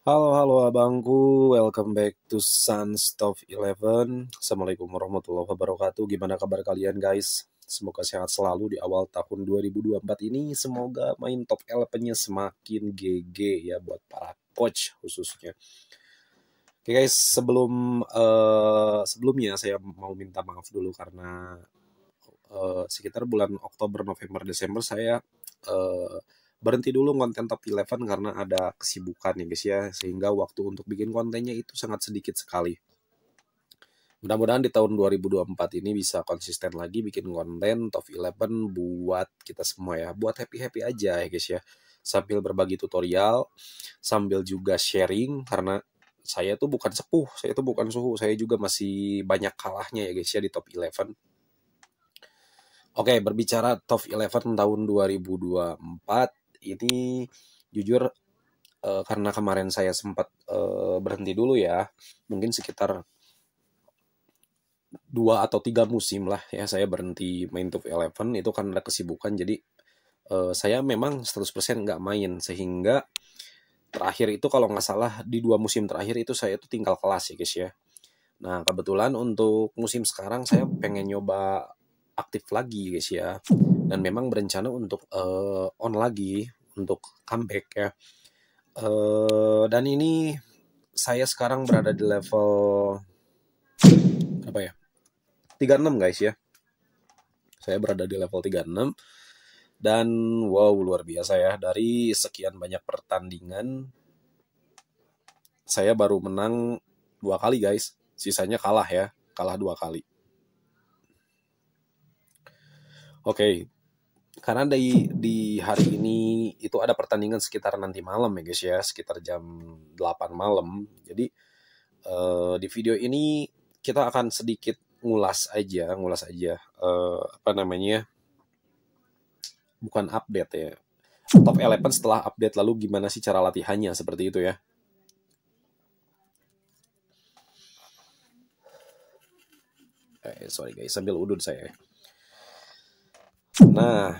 Halo abangku, welcome back to Suns Top 11. Assalamualaikum warahmatullahi wabarakatuh. Gimana kabar kalian guys? Semoga sehat selalu di awal tahun 2024 ini. Semoga main top 11-nya semakin GG ya buat para coach khususnya. Oke guys, sebelumnya saya mau minta maaf dulu karena sekitar bulan Oktober, November, Desember saya berhenti dulu konten top 11 karena ada kesibukan ya guys ya, sehingga waktu untuk bikin kontennya itu sangat sedikit sekali. Mudah-mudahan di tahun 2024 ini bisa konsisten lagi bikin konten top 11 buat kita semua ya, buat happy-happy aja ya guys ya, sambil berbagi tutorial, sambil juga sharing, karena saya tuh bukan sepuh, saya tuh bukan suhu, saya juga masih banyak kalahnya ya guys ya di top 11. Oke, berbicara top 11 tahun 2024 ini jujur karena kemarin saya sempat berhenti dulu ya, mungkin sekitar 2 atau 3 musim lah ya saya berhenti main top 11 itu karena kesibukan. Jadi saya memang 100% nggak main, sehingga terakhir itu kalau nggak salah di 2 musim terakhir itu saya tuh tinggal kelas ya guys ya. Nah kebetulan untuk musim sekarang saya pengen nyoba aktif lagi guys ya, dan memang berencana untuk on lagi untuk comeback ya. Dan ini saya sekarang berada di level apa ya, 36 guys ya. Saya berada di level 36 dan wow luar biasa ya, dari sekian banyak pertandingan saya baru menang 2 kali guys, sisanya kalah ya, kalah 2 kali. Oke, karena di hari ini itu ada pertandingan sekitar nanti malam ya guys ya, sekitar jam 8 malam. Jadi di video ini kita akan sedikit ngulas aja apa namanya, bukan update ya, top 11 setelah update, lalu gimana sih cara latihannya, seperti itu ya. Sorry guys, sambil udut saya. Nah,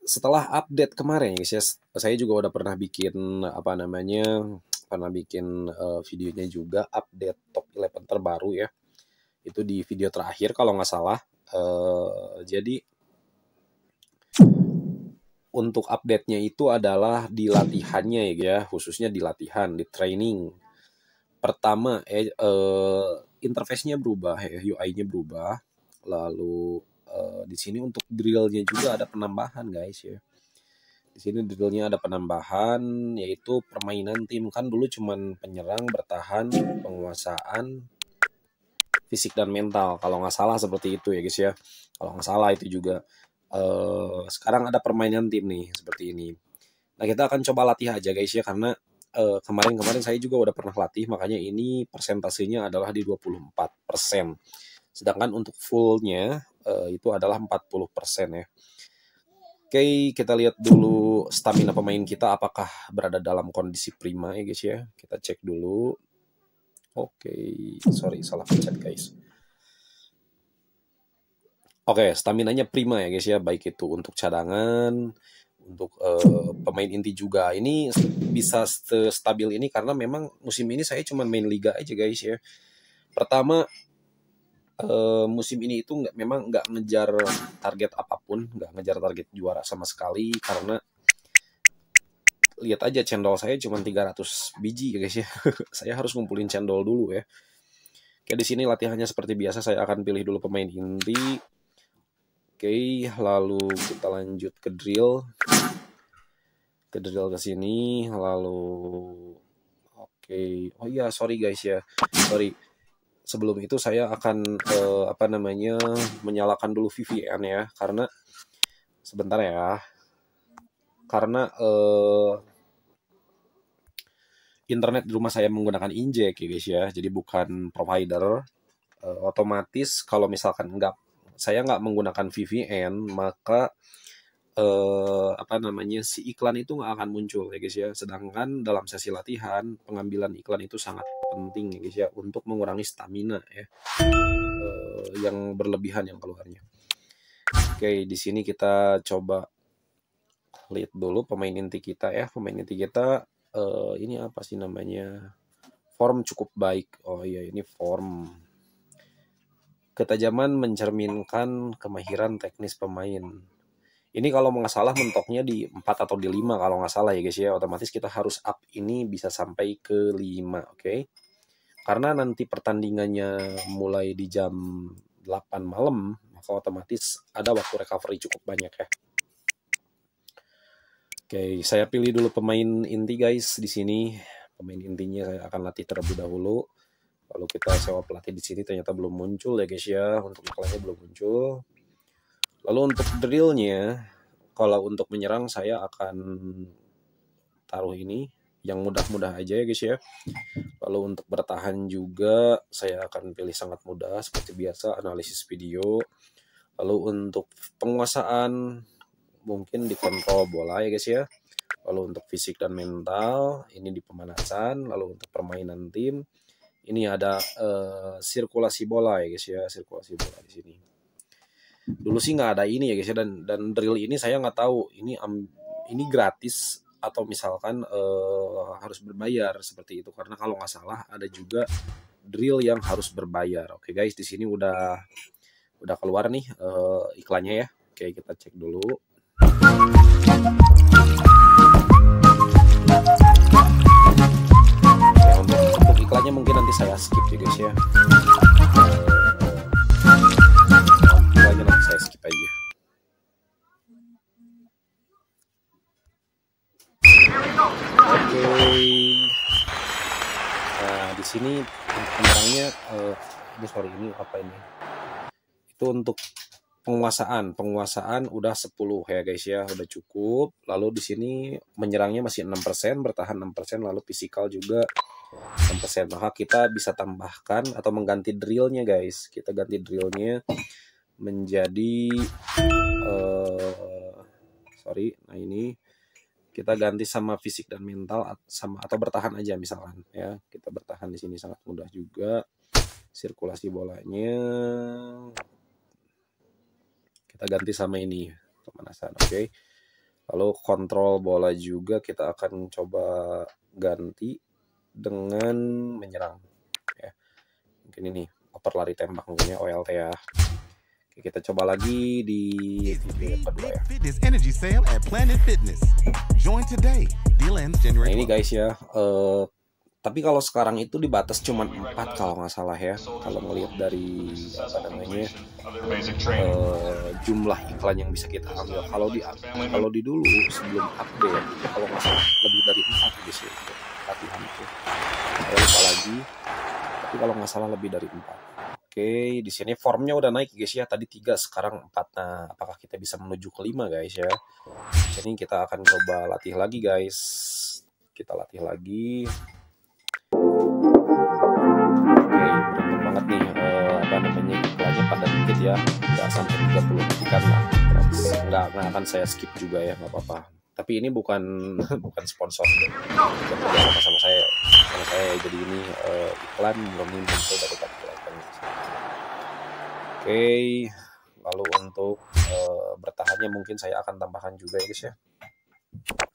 setelah update kemarin guys ya, saya juga udah pernah bikin apa namanya, videonya juga, update top 11 terbaru ya. Itu di video terakhir kalau nggak salah. Jadi untuk update-nya itu adalah di latihannya ya, khususnya di latihan, di training. Pertama interface-nya berubah ya, UI-nya berubah. Lalu di sini untuk drill-nya juga ada penambahan guys ya. Di sini drill-nya ada penambahan, yaitu permainan tim. Kan dulu cuman penyerang, bertahan, penguasaan, fisik dan mental, kalau nggak salah seperti itu ya guys ya. Kalau nggak salah itu juga. Sekarang ada permainan tim nih seperti ini. Nah kita akan coba latih aja guys ya, karena kemarin saya juga udah pernah latih, makanya ini persentasenya adalah di 24%. Sedangkan untuk fullnya itu adalah 40% ya. Oke, kita lihat dulu stamina pemain kita apakah berada dalam kondisi prima ya guys ya. Kita cek dulu. Oke, sorry salah pencet guys. Oke, staminanya prima ya guys ya, baik itu untuk cadangan, untuk pemain inti juga. Ini bisa stabil ini karena memang musim ini saya cuma main liga aja guys ya. Pertama, musim ini itu memang nggak ngejar target apapun, nggak ngejar target juara sama sekali, karena lihat aja cendol saya cuma 300 biji ya guys ya. Saya harus ngumpulin cendol dulu ya. Oke, di sini latihannya seperti biasa, saya akan pilih dulu pemain inti. Oke, lalu kita lanjut ke drill. Ke sini, lalu oke. Oh iya, sorry guys ya. Sorry. Sebelum itu saya akan apa namanya, menyalakan dulu VPN ya, karena sebentar ya. Karena internet di rumah saya menggunakan injek ya guys ya. Jadi bukan provider. Otomatis kalau misalkan saya nggak menggunakan VPN, maka apa namanya, si iklan itu nggak akan muncul ya guys ya. Sedangkan dalam sesi latihan, pengambilan iklan itu sangat penting ya guys ya, untuk mengurangi stamina ya, yang berlebihan yang keluarnya. Oke, di sini kita coba lihat dulu pemain inti kita ya. Pemain inti kita ini apa sih namanya, form cukup baik. Oh iya, ini form. Ketajaman mencerminkan kemahiran teknis pemain. Ini kalau nggak salah mentoknya di 4 atau di 5 kalau nggak salah ya guys ya. Otomatis kita harus up ini bisa sampai ke 5, oke? Karena nanti pertandingannya mulai di jam 8 malam, maka otomatis ada waktu recovery cukup banyak ya. Oke, saya pilih dulu pemain inti guys di sini. Pemain intinya saya akan latih terlebih dahulu. Lalu kita sewa pelatih di sini, ternyata belum muncul ya guys ya. Untuk iklannya belum muncul. Lalu untuk drillnya, kalau untuk menyerang saya akan taruh ini yang mudah-mudah aja ya guys ya. Lalu untuk bertahan juga saya akan pilih sangat mudah seperti biasa, analisis video. Lalu untuk penguasaan mungkin di kontrol bola ya guys ya. Lalu untuk fisik dan mental ini di pemanasan. Lalu untuk permainan tim ini ada sirkulasi bola ya guys ya, sirkulasi bola di sini. Dulu sih nggak ada ini ya guys ya, dan drill ini saya nggak tahu ini gratis atau misalkan harus berbayar seperti itu, karena kalau nggak salah ada juga drill yang harus berbayar. Oke guys, di sini udah keluar nih iklannya ya. Oke, kita cek dulu. Ya, untuk iklannya mungkin nanti saya skip ya guys ya. Iklannya nanti saya skip aja. Oke. Nah, di sini untuk penyerangnya ini apa ini? Itu untuk penguasaan udah 10 ya guys ya, udah cukup. Lalu di sini menyerangnya masih 6%, bertahan 6%, lalu fisikal juga 6%. Maka kita bisa tambahkan atau mengganti drillnya guys. Kita ganti drillnya menjadi nah ini kita ganti sama fisik dan mental sama atau bertahan aja misalkan ya. Kita bertahan di sini sangat mudah juga. Sirkulasi bolanya kita ganti sama ini pemanasan, oke. Lalu kontrol bola juga kita akan coba ganti dengan menyerang ya. Mungkin ini oper lari tembak mungkin ya, OLT ya. Oke, kita coba lagi di video kedua ya. Nah ini guys ya, tapi kalau sekarang itu dibatas cuma 4 kalau nggak salah ya, kalau ngelihat dari apa namanya jumlah iklan yang bisa kita ambil. Kalau di dulu sebelum update itu kalau nggak salah lebih dari 4 guys ya untuk latihan itu. Saya lupa lagi, tapi kalau nggak salah lebih dari 4. Oke, di sini formnya udah naik guys ya, tadi 3 sekarang 4. Nah, apakah kita bisa menuju ke 5 guys ya? Jadi kita akan coba latih lagi guys. Kita latih lagi. Oke, beruntung banget nih apa namanya iklannya pada dikit ya, nggak sampai 30 detikan lah. Nggak akan saya skip juga ya, nggak apa-apa. Tapi ini bukan sponsor sama saya, jadi ini iklan murni muncul dari kartu iklan. Oke, lalu untuk bertahannya mungkin saya akan tambahkan juga ya guys ya,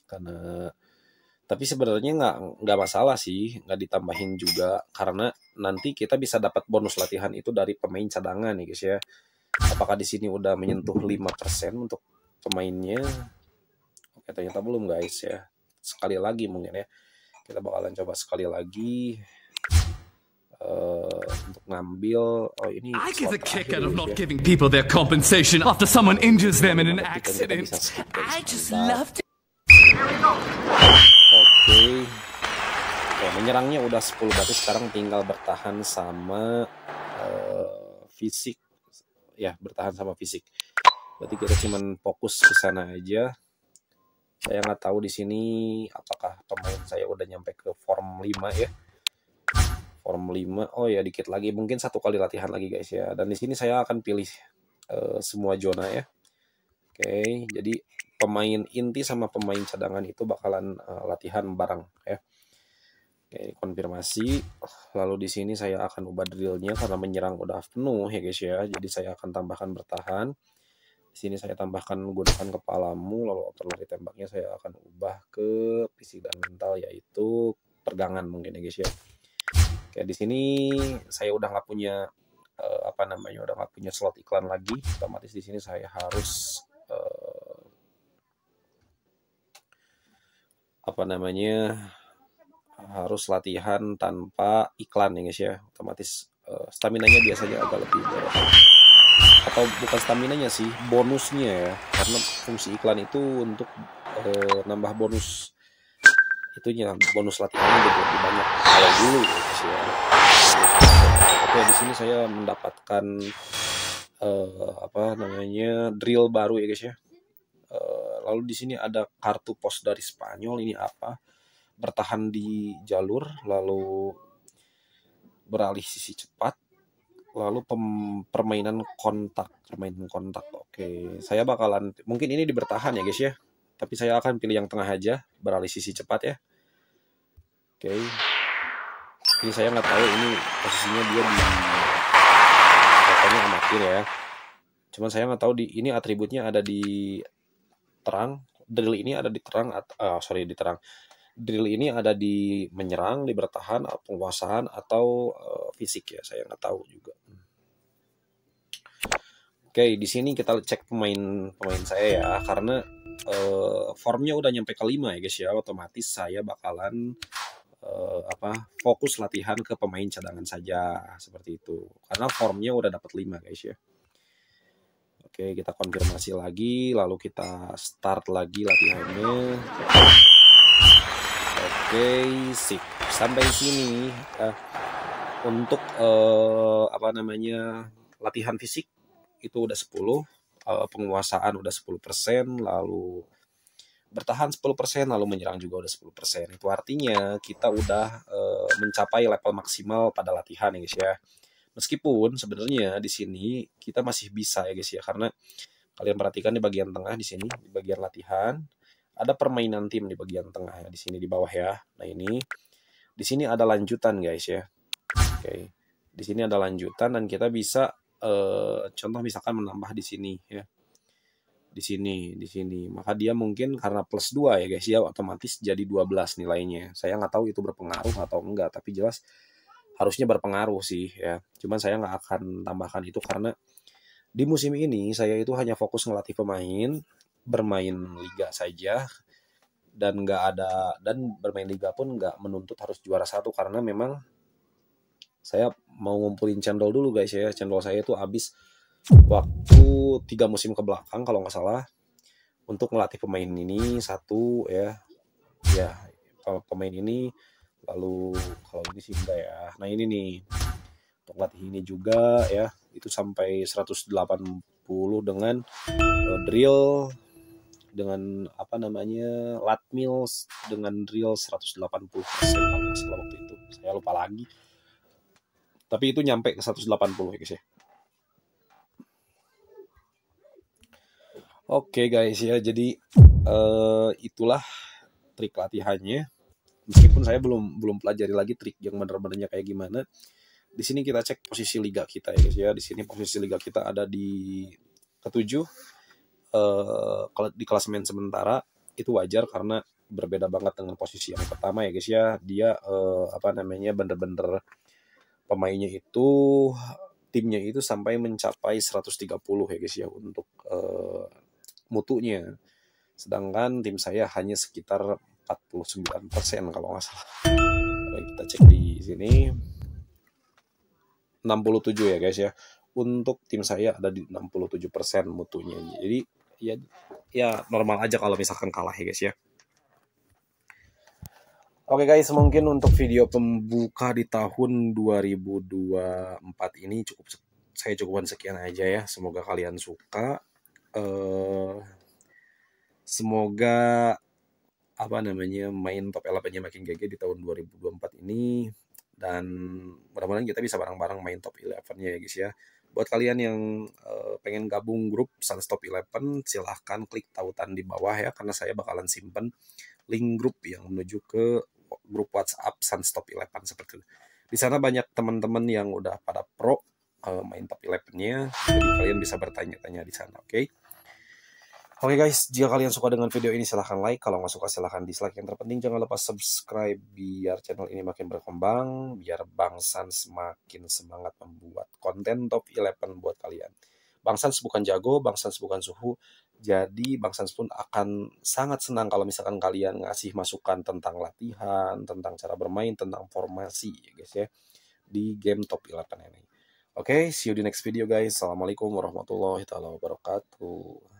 karena tapi sebenarnya nggak masalah sih nggak ditambahin juga, karena nanti kita bisa dapat bonus latihan itu dari pemain cadangan nih guys ya. Apakah di sini udah menyentuh 5% untuk pemainnya? Oke, ternyata belum guys ya. Sekali lagi mungkin ya, kita bakalan coba sekali lagi untuk ngambil. Oh ini I get a kick out of not giving people their compensation after someone injures them in an accident. I just love to. Oke, menyerangnya udah 10, berarti sekarang tinggal bertahan sama fisik ya, bertahan sama fisik. Berarti kita cuman fokus ke sana aja. Saya nggak tahu di sini apakah pemain saya udah nyampe ke form 5 ya. Form 5. Oh ya, dikit lagi, mungkin 1 kali latihan lagi guys ya. Dan di sini saya akan pilih semua zona ya. Oke, jadi pemain inti sama pemain cadangan itu bakalan latihan bareng ya. Oke, konfirmasi. Lalu di sini saya akan ubah drillnya karena menyerang udah penuh ya guys ya. Jadi saya akan tambahkan bertahan. Di sini saya tambahkan gunakan kepalamu, lalu overlay tembaknya saya akan ubah ke fisik dan mental, yaitu pergangan mungkin ya guys ya. Oke, di sini saya udah nggak punya udah nggak punya slot iklan lagi, otomatis di sini saya harus harus latihan tanpa iklan ya guys ya. Otomatis staminanya biasanya agak lebih berat. Atau bukan staminanya sih, bonusnya ya, karena fungsi iklan itu untuk nambah bonus itunya, bonus latihannya jadi lebih banyak kalau dulu ya guys ya. Oke, di sini saya mendapatkan drill baru ya guys ya. Lalu di sini ada kartu pos dari Spanyol, ini apa? Bertahan di jalur, lalu beralih sisi cepat, lalu permainan kontak. Oke, saya bakalan, mungkin ini di bertahan ya guys ya, tapi saya akan pilih yang tengah aja, beralih sisi cepat ya. Oke, ini saya nggak tahu ini posisinya dia di katanya amatir ya, cuman saya nggak tahu ini atributnya ada di terang, drill ini ada di terang, drill ini ada di menyerang, di bertahan, penguasaan, atau fisik ya, saya nggak tahu juga. Oke, di sini kita cek pemain saya ya, karena formnya udah nyampe ke 5 ya guys ya, otomatis saya bakalan fokus latihan ke pemain cadangan saja, seperti itu, karena formnya udah dapat 5 guys ya. Oke, kita konfirmasi lagi, lalu kita start lagi latihannya. Oke, sip. Sampai sini untuk latihan fisik itu udah 10, penguasaan udah 10%, lalu bertahan 10%, lalu menyerang juga udah 10%. Itu artinya kita udah mencapai level maksimal pada latihan ya guys ya. Meskipun sebenarnya di sini kita masih bisa ya guys ya, karena kalian perhatikan di bagian tengah di sini, di bagian latihan ada permainan tim di bagian tengah ya, di sini di bawah ya. Nah, ini di sini ada lanjutan guys ya. Oke. Di sini ada lanjutan dan kita bisa contoh misalkan menambah di sini ya. Di sini. Maka dia mungkin karena plus 2 ya guys ya, otomatis jadi 12 nilainya. Saya nggak tahu itu berpengaruh atau enggak, tapi jelas harusnya berpengaruh sih ya. Cuman saya nggak akan tambahkan itu karena di musim ini saya itu hanya fokus ngelatih pemain, bermain liga saja, dan bermain liga pun nggak menuntut harus juara 1, karena memang saya mau ngumpulin cendol dulu guys ya. Cendol saya itu habis waktu 3 musim ke belakang kalau nggak salah, untuk melatih pemain ini satu ya pemain ini. Lalu kalau ini sih enggak ya. Nah, ini nih untuk latih ini juga ya, itu sampai 180 dengan drill, dengan lat mills, dengan drill 180% kalau nggak salah waktu itu. Saya lupa lagi. Tapi itu nyampe ke 180 ya guys ya. Oke guys ya, jadi itulah trik latihannya. Meskipun saya belum pelajari lagi trik yang benar-benarnya kayak gimana. Di sini kita cek posisi liga kita ya guys ya. Di sini posisi liga kita ada di ke-7. Kalau di klasemen sementara itu wajar karena berbeda banget dengan posisi yang pertama ya guys ya. Dia bener-bener pemainnya itu, timnya itu sampai mencapai 130 ya guys ya untuk mutunya. Sedangkan tim saya hanya sekitar 49% kalau nggak salah. Kita cek di sini 67 ya guys ya. Untuk tim saya ada di 67% mutunya. Jadi ya normal aja kalau misalkan kalah ya guys ya. Oke guys, mungkin untuk video pembuka di tahun 2024 ini saya cukupkan sekian aja ya. Semoga kalian suka. Semoga main top 11-nya makin GG di tahun 2024 ini, dan mudah-mudahan kita bisa bareng-bareng main top 11-nya ya guys ya. Buat kalian yang pengen gabung grup Suns Top 11, silahkan klik tautan di bawah ya, karena saya bakalan simpen link grup yang menuju ke grup WhatsApp Suns Top 11 seperti itu. Di sana banyak teman-teman yang udah pada pro main top 11-nya, jadi kalian bisa bertanya-tanya di sana, oke? Oke guys, jika kalian suka dengan video ini silahkan like, kalau nggak suka silahkan dislike. Yang terpenting jangan lupa subscribe biar channel ini makin berkembang, biar Bang Sans semakin semangat membuat konten top 11 buat kalian. Bang Sans bukan jago, Bang Sans bukan suhu, jadi Bang Sans pun akan sangat senang kalau misalkan kalian ngasih masukan tentang latihan, tentang cara bermain, tentang formasi ya guys ya, di game top 11 ini. Oke, see you di next video guys. Assalamualaikum warahmatullahi wabarakatuh.